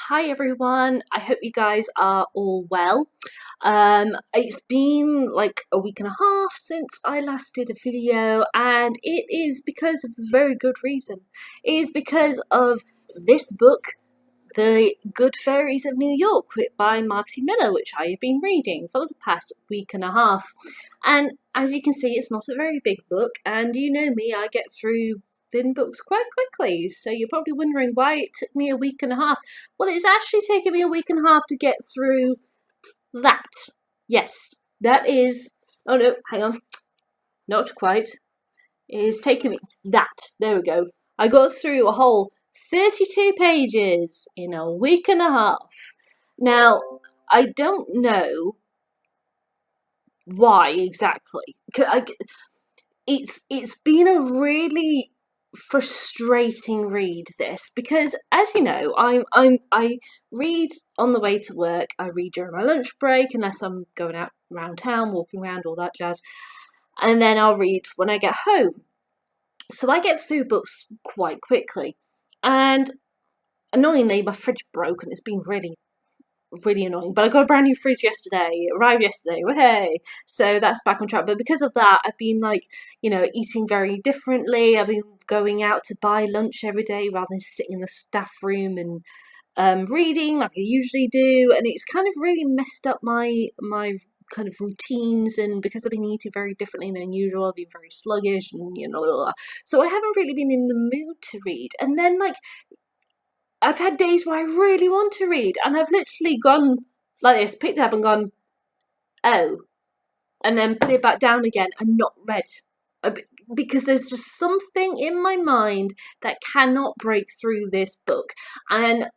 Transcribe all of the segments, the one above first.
Hi everyone, I hope you guys are all well. It's been like a week and a half since I last did a video, and it is because of a very good reason. It is because of this book, The Good Fairies of New York, by Martin Millar, which I have been reading for the past week and a half. And as you can see, it's not a very big book, and you know me, I get through thin books quite quickly, so you're probably wondering why it took me a week and a half. Well, it's actually taken me a week and a half to get through that. Yes, that is... Oh no, hang on. Not quite. It is taking me... That. There we go. I got through a whole 32 pages in a week and a half. Now, I don't know why exactly. It's been a really frustrating read, this, because as you know, I read on the way to work, I read during my lunch break unless I'm going out around town, walking around, all that jazz, and then I'll read when I get home. So I get through books quite quickly, and annoyingly my fridge broke and it's been really annoying, but I got a brand new fridge yesterday. It arrived yesterday. Hey, so that's back on track. But because of that, I've been eating very differently. I've been going out to buy lunch every day rather than sitting in the staff room and reading like I usually do, and it's kind of really messed up my kind of routines. And because I've been eating very differently than usual, I've been very sluggish and blah, blah, blah. So I haven't really been in the mood to read. And then I've had days where I really want to read, and I've literally gone like this, picked it up and gone, oh, and then put it back down again and not read. Because there's just something in my mind that cannot break through this book. And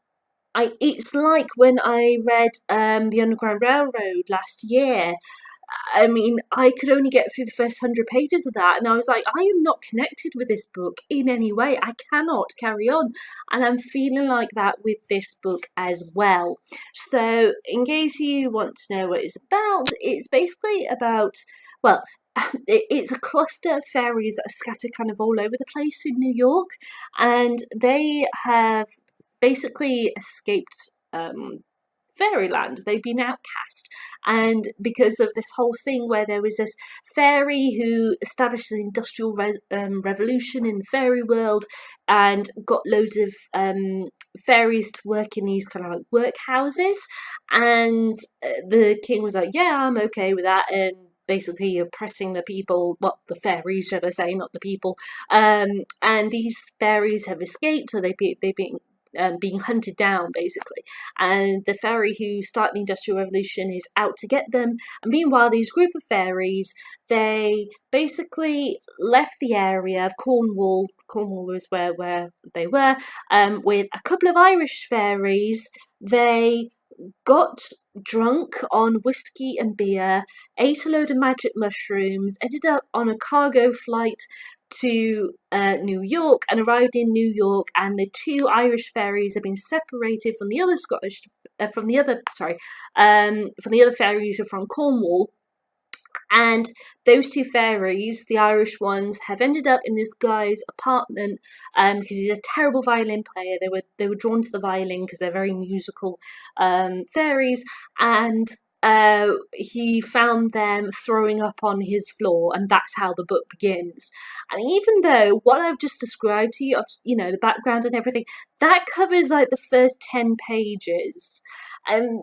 it's like when I read The Underground Railroad last year. I mean, I could only get through the first 100 pages of that, and I was like, I am not connected with this book in any way. I cannot carry on. And I'm feeling like that with this book as well. So, in case you want to know what it's basically about, well, it's a cluster of fairies that are scattered kind of all over the place in New York, and they have basically escaped fairyland. They've been outcast, and because of this whole thing where there was this fairy who established an industrial revolution in the fairy world and got loads of fairies to work in these kind of like workhouses, and the king was like, yeah, I'm okay with that, and basically oppressing the people, well, the fairies, should I say, not the people, and these fairies have escaped, so they've been being hunted down, basically, and the fairy who started the Industrial Revolution is out to get them. And meanwhile, these group of fairies, they basically left the area of Cornwall was where they were, with a couple of Irish fairies. They got drunk on whiskey and beer, ate a load of magic mushrooms, ended up on a cargo flight to New York, and arrived in New York, and the two Irish fairies have been separated from the other fairies who are from Cornwall. And those two fairies, the Irish ones, have ended up in this guy's apartment because he's a terrible violin player. They were drawn to the violin because they're very musical fairies, and he found them throwing up on his floor, and that's how the book begins. And even though what I've just described to you, the background and everything, that covers like the first 10 pages, and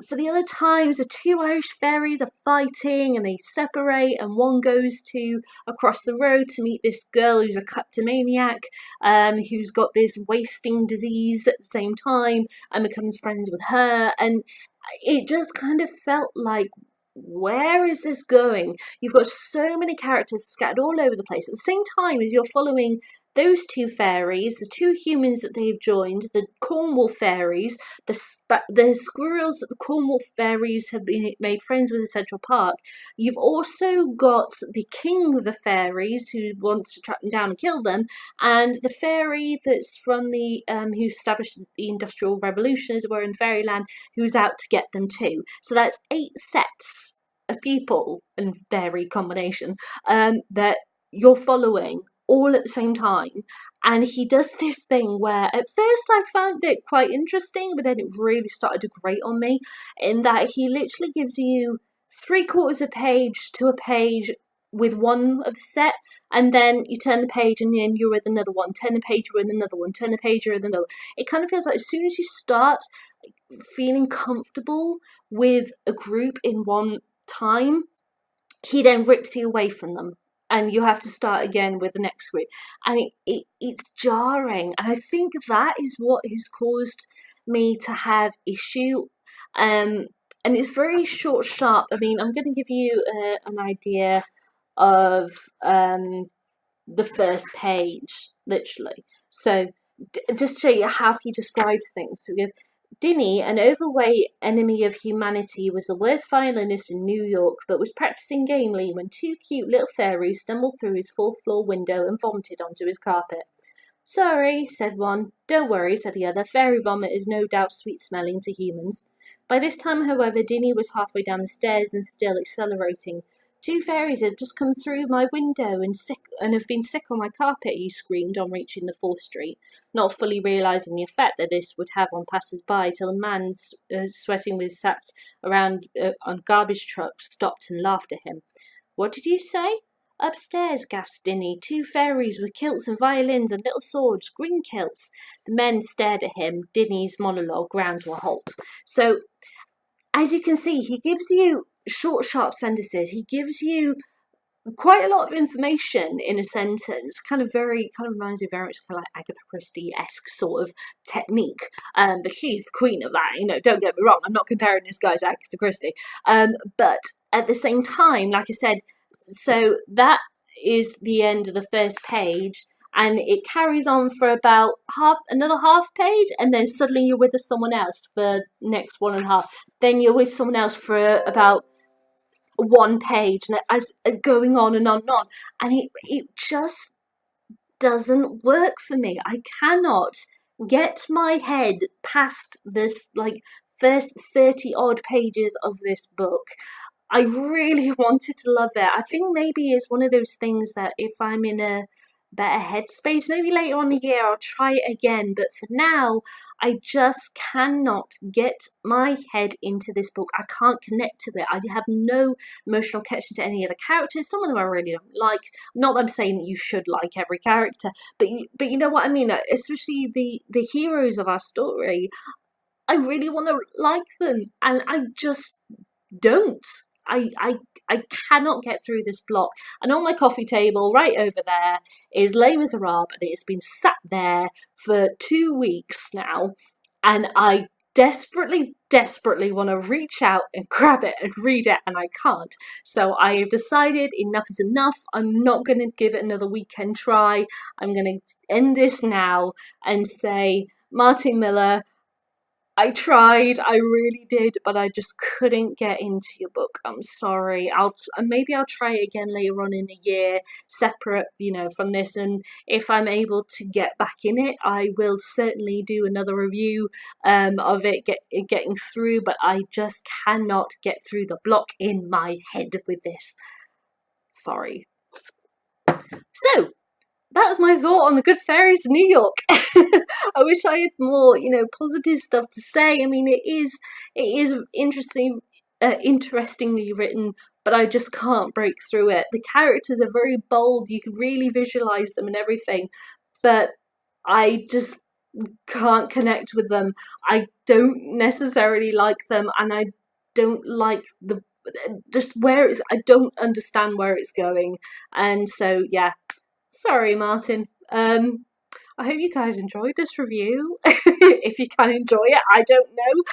for the other times, the two Irish fairies are fighting and they separate, and one goes to across the road to meet this girl who's a kleptomaniac, who's got this wasting disease at the same time, and becomes friends with her. And it just kind of felt like, where is this going? You've got so many characters scattered all over the place at the same time as you're following those two fairies, the two humans that they've joined, the Cornwall fairies, the squirrels that the Cornwall fairies have been made friends with in Central Park. You've also got the king of the fairies who wants to track them down and kill them, and the fairy that's from the who established the Industrial Revolution, as it were, in Fairyland, who's out to get them too. So that's 8 sets of people and fairy combination that you're following all at the same time. And he does this thing where at first I found it quite interesting, but then it really started to grate on me, in that he literally gives you 3/4 of a page to a page with one of the set, and then you turn the page and then you're with another one, turn the page, you're with another one, turn the page, you're with another. It kind of feels like as soon as you start feeling comfortable with a group in one time, he then rips you away from them and you have to start again with the next group, and it's jarring, and I think that is what has caused me to have issue. And it's very short, sharp. I mean, I'm going to give you an idea of the first page, literally. So just to show you how he describes things. So he goes, Dinny, an overweight enemy of humanity, was the worst violinist in New York, but was practicing gamely when 2 cute little fairies stumbled through his 4th-floor window and vomited onto his carpet. Sorry, said one. Don't worry, said the other. Fairy vomit is no doubt sweet-smelling to humans. By this time, however, Dinny was halfway down the stairs and still accelerating. 2 fairies have just come through my window and have been sick on my carpet, he screamed on reaching the 4th Street, not fully realising the effect that this would have on passers-by, till a man sweating with sats around on garbage trucks stopped and laughed at him. What did you say? Upstairs, gasped Dinny. 2 fairies with kilts and violins and little swords, green kilts. The men stared at him. Dinny's monologue ground to a halt. So, as you can see, he gives you short, sharp sentences. He gives you quite a lot of information in a sentence. Kind of reminds me very much of like Agatha Christie-esque sort of technique. But she's the queen of that. You know, don't get me wrong. I'm not comparing this guy to Agatha Christie. But at the same time, like I said, so that is the end of the first page. And it carries on for about another half page, and then suddenly you're with someone else for next 1.5. Then you're with someone else for about 1 page, and as going on and on and on. And it just doesn't work for me. I cannot get my head past this like first 30 odd pages of this book. I really wanted to love it. I think maybe it's one of those things that if I'm in a better headspace, maybe later on in the year I'll try it again, but for now I just cannot get my head into this book. I can't connect to it. I have no emotional connection to any of the characters. Some of them I really don't like. Not that I'm saying that you should like every character, but you know what I mean, especially the heroes of our story. I really want to like them, and I just don't. I cannot get through this block. And on my coffee table right over there is Les Miserables, and it's been sat there for 2 weeks now, and I desperately want to reach out and grab it and read it, and I can't. So I have decided enough is enough. I'm not going to give it another weekend try. I'm going to end this now and say, Martin Millar, I tried, I really did, but I just couldn't get into your book. I'm sorry. Maybe I'll try it again later on in the year, separate, from this. And if I'm able to get back in it, I will certainly do another review of it, getting through. But I just cannot get through the block in my head with this. Sorry. So, that was my thought on the Good Fairies of New York. I wish I had more, positive stuff to say. I mean, it is interestingly written, but I just can't break through it. The characters are very bold. You can really visualize them and everything, but I just can't connect with them. I don't necessarily like them, and I don't like I don't understand where it's going. And so, yeah. Sorry, Martin. I hope you guys enjoyed this review. If you can enjoy it, I don't know.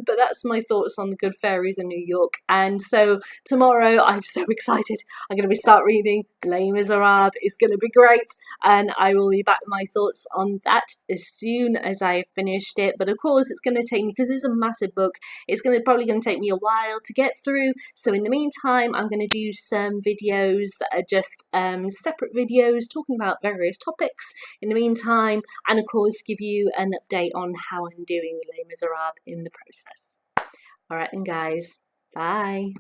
But that's my thoughts on the Good Fairies in New York. And so tomorrow, I'm so excited. I'm going to start reading Les Miserables. It's going to be great. And I will be back with my thoughts on that as soon as I have finished it. But of course, it's going to take me, because it's a massive book, it's probably going to take me a while to get through. So in the meantime, I'm going to do some videos that are just separate videos talking about various topics in the meantime, and of course give you an update on how I'm doing with Les Miserables in the process. Alright then guys, bye.